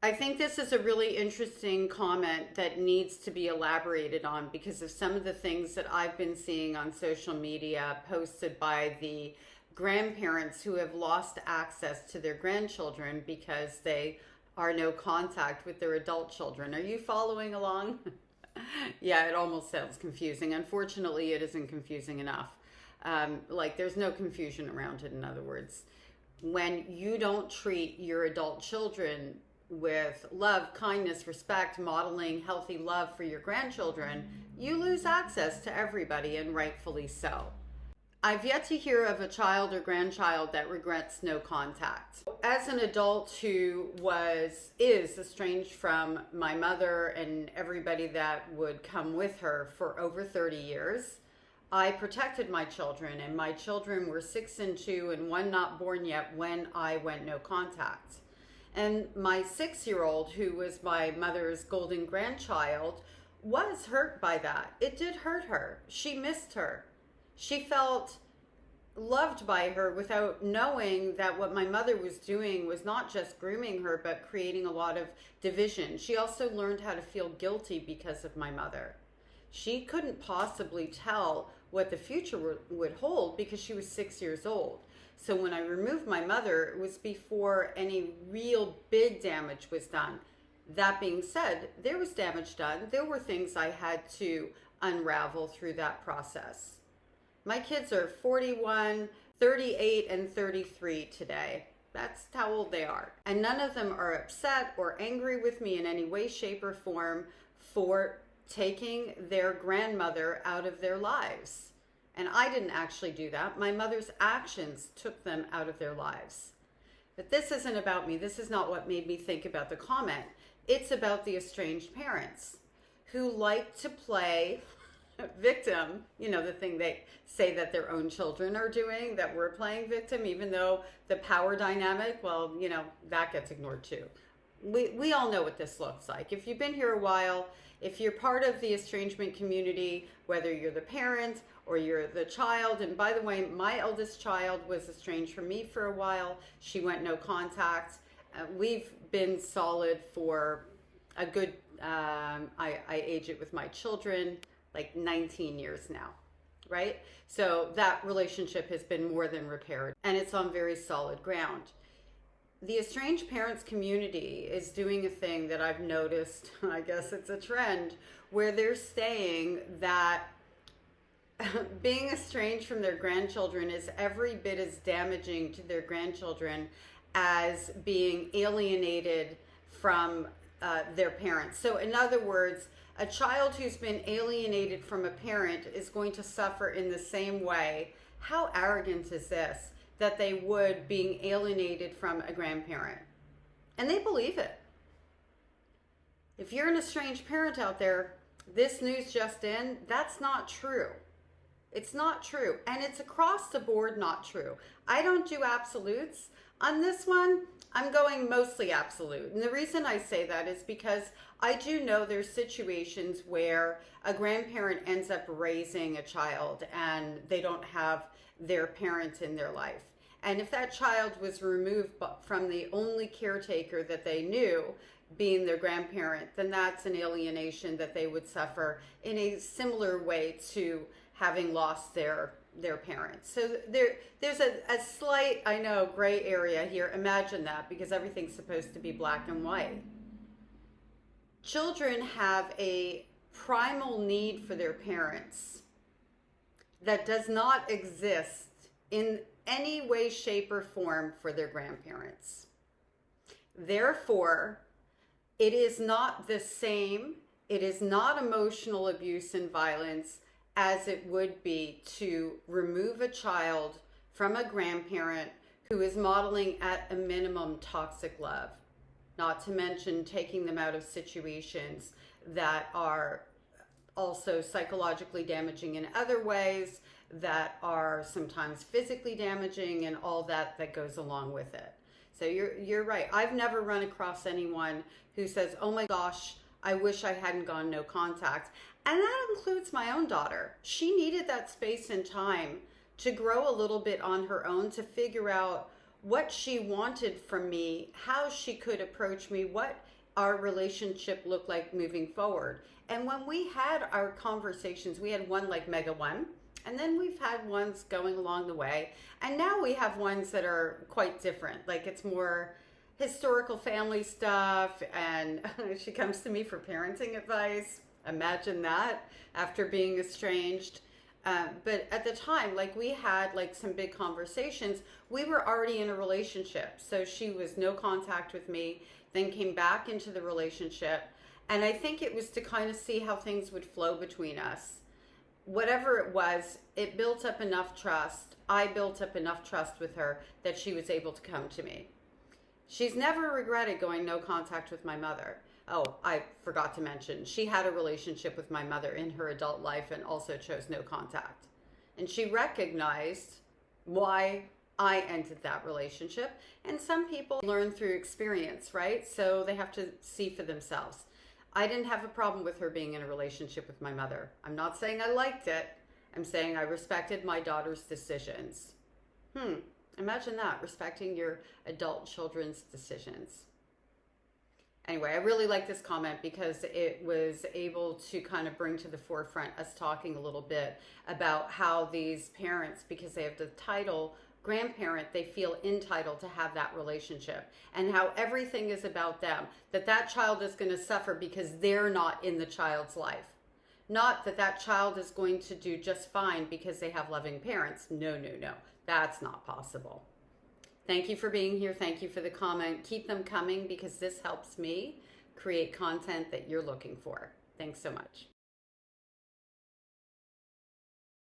I think this is a really interesting comment that needs to be elaborated on because of some of the things that I've been seeing on social media posted by the grandparents who have lost access to their grandchildren because they are no contact with their adult children. Are you following along? Yeah, it almost sounds confusing. Unfortunately, it isn't confusing enough. Like, there's no confusion around it, in other words. When you don't treat your adult children with love, kindness, respect, modeling healthy love for your grandchildren, you lose access to everybody, and rightfully so. I've yet to hear of a child or grandchild that regrets no contact. As an adult who is estranged from my mother and everybody that would come with her for over 30 years, I protected my children, and my children were 6 and 2 and one not born yet when I went no contact. And my 6-year-old, who was my mother's golden grandchild, was hurt by that. It did hurt her. She missed her. She felt loved by her without knowing that what my mother was doing was not just grooming her, but creating a lot of division. She also learned how to feel guilty because of my mother. She couldn't possibly tell what the future would hold because she was 6 years old. So when I removed my mother, it was before any real big damage was done. That being said, there was damage done. There were things I had to unravel through that process. My kids are 41, 38, and 33 today. That's how old they are. And none of them are upset or angry with me in any way, shape, or form for taking their grandmother out of their lives. And I didn't actually do that. My mother's actions took them out of their lives. But this isn't about me. This is not what made me think about the comment. It's about the estranged parents who like to play victim, you know, the thing they say that their own children are doing, that we're playing victim, even though the power dynamic, well, you know, that gets ignored too. We all know what this looks like. If you've been here a while, if you're part of the estrangement community, whether you're the parent or you're the child, and by the way, my eldest child was estranged from me for a while. She went no contact. We've been solid for a good, I age it with my children, like 19 years now, right? So that relationship has been more than repaired, and it's on very solid ground. The estranged parents community is doing a thing that I've noticed, I guess it's a trend, where they're saying that being estranged from their grandchildren is every bit as damaging to their grandchildren as being alienated from their parents. So in other words, a child who's been alienated from a parent is going to suffer in the same way. How arrogant is this? That they would being alienated from a grandparent. And they believe it. If you're an estranged parent out there, this news just in, that's not true. It's not true. And it's across the board not true. I don't do absolutes. On this one, I'm going mostly absolute. And the reason I say that is because I do know there's situations where a grandparent ends up raising a child and they don't have their parent in their life. And if that child was removed from the only caretaker that they knew, being their grandparent, then that's an alienation that they would suffer in a similar way to having lost their parents. So there's a slight, I know, gray area here. Imagine that, because everything's supposed to be black and white. Children have a primal need for their parents that does not exist in any way, shape, or form for their grandparents. Therefore, it is not the same, it is not emotional abuse and violence as it would be to remove a child from a grandparent who is modeling at a minimum toxic love. Not to mention taking them out of situations that are also psychologically damaging in other ways, that are sometimes physically damaging, and all that goes along with it. So you're right. I've never run across anyone who says, oh my gosh, I wish I hadn't gone no contact. And that includes my own daughter. She needed that space and time to grow a little bit on her own, to figure out what she wanted from me, how she could approach me, what our relationship look like moving forward? And when we had our conversations, we had one like mega one, and then we've had ones going along the way, and now we have ones that are quite different. Like it's more historical family stuff, and she comes to me for parenting advice. Imagine that after being estranged. But at the time, like we had like some big conversations. We were already in a relationship, so she was no contact with me, then came back into the relationship. And I think it was to kind of see how things would flow between us. Whatever it was, it built up enough trust. I built up enough trust with her that she was able to come to me. She's never regretted going no contact with my mother. Oh, I forgot to mention, she had a relationship with my mother in her adult life and also chose no contact. And she recognized why I ended that relationship. And some people learn through experience, right? So they have to see for themselves. I didn't have a problem with her being in a relationship with my mother. I'm not saying I liked it. I'm saying I respected my daughter's decisions. Imagine that, respecting your adult children's decisions. Anyway, I really like this comment because it was able to kind of bring to the forefront us talking a little bit about how these parents, because they have the title grandparent, they feel entitled to have that relationship, and how everything is about them, that child is going to suffer because they're not in the child's life. Not that child is going to do just fine because they have loving parents. No, no, no. That's not possible. Thank you for being here. Thank you for the comment. Keep them coming because this helps me create content that you're looking for. Thanks so much.